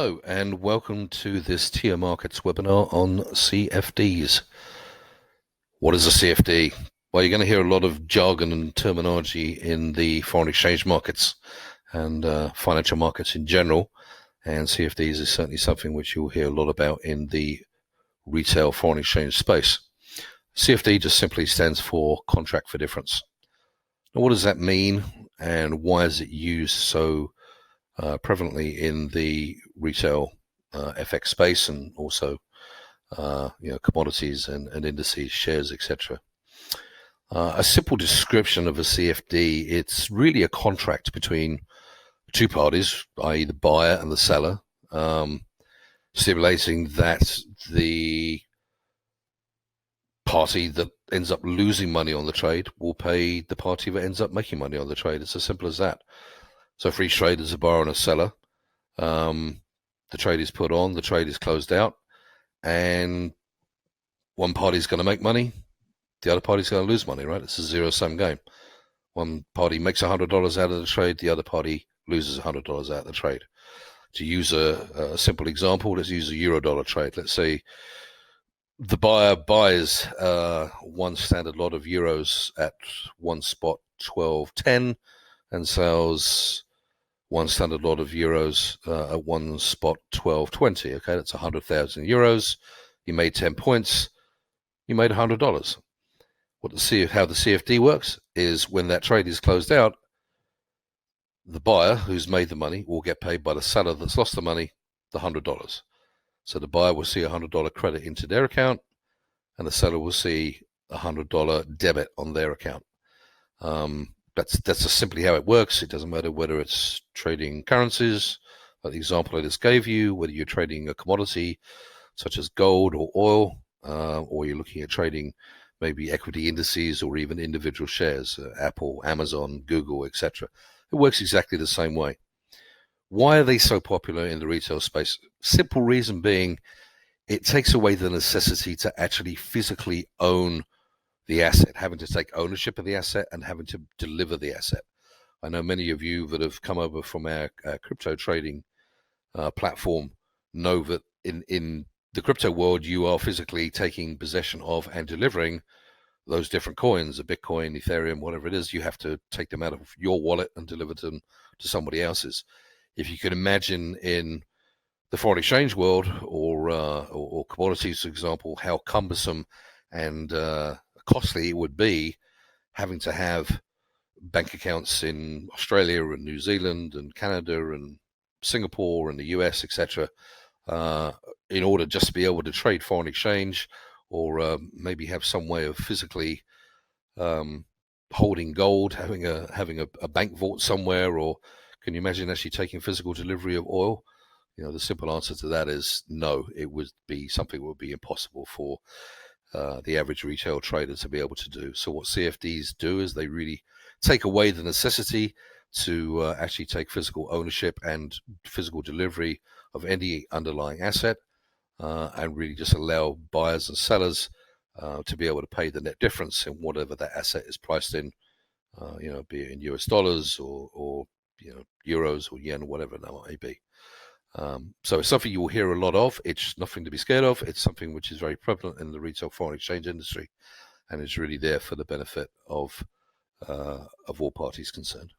Hello and welcome to this TIA Markets webinar on CFDs. What is a CFD? Well, you're going to hear a lot of jargon and terminology in the foreign exchange markets and financial markets in general, and CFDs is certainly something which you'll hear a lot about in the retail foreign exchange space. CFD just simply stands for contract for difference. Now, what does that mean and why is it used so prevalently in the retail FX space and also commodities and indices, shares, etc. A simple description of a CFD, it's really a contract between two parties, i.e. the buyer and the seller, stipulating that the party that ends up losing money on the trade will pay the party that ends up making money on the trade. It's as simple as that. So for each trade, there's a buyer and a seller. The trade is put on, the trade is closed out, and one party's going to make money, the other party's going to lose money, right? It's a zero-sum game. One party makes $100 out of the trade, the other party loses $100 out of the trade. To use a simple example, let's use a euro-dollar trade. Let's say the buyer buys one standard lot of euros at one spot 12.10 and sells one standard lot of euros at one spot 12.20. Okay, that's 100,000 euros. You made 10 points. You made $100. How the CFD works is when that trade is closed out, the buyer who's made the money will get paid by the seller that's lost the money, the $100. So the buyer will see a $100 credit into their account, and the seller will see a $100 debit on their account. That's just simply how it works. It doesn't matter whether it's trading currencies, like the example I just gave you, whether you're trading a commodity such as gold or oil, or you're looking at trading maybe equity indices or even individual shares, Apple, Amazon, Google, etc. It works exactly the same way. Why are they so popular in the retail space? Simple reason being, it takes away the necessity to actually physically own the asset, having to take ownership of the asset and having to deliver the asset. I know many of you that have come over from our crypto trading platform know that in the crypto world, you are physically taking possession of and delivering those different coins, a Bitcoin, Ethereum, whatever it is. You have to take them out of your wallet and deliver them to somebody else's. If you can imagine in the foreign exchange world or commodities, for example, how cumbersome and costly it would be having to have bank accounts in Australia and New Zealand and Canada and Singapore and the US, etc., in order just to be able to trade foreign exchange or maybe have some way of physically holding gold, having a bank vault somewhere, or can you imagine actually taking physical delivery of oil? The simple answer to that is no. It would be something that would be impossible for the average retail trader to be able to do. So what CFDs do is they really take away the necessity to actually take physical ownership and physical delivery of any underlying asset, and really just allow buyers and sellers to be able to pay the net difference in whatever that asset is priced in, be it in US dollars or euros or yen or whatever that might be. So it's something you will hear a lot of. It's nothing to be scared of. It's something which is very prevalent in the retail foreign exchange industry, and it's really there for the benefit of all parties concerned.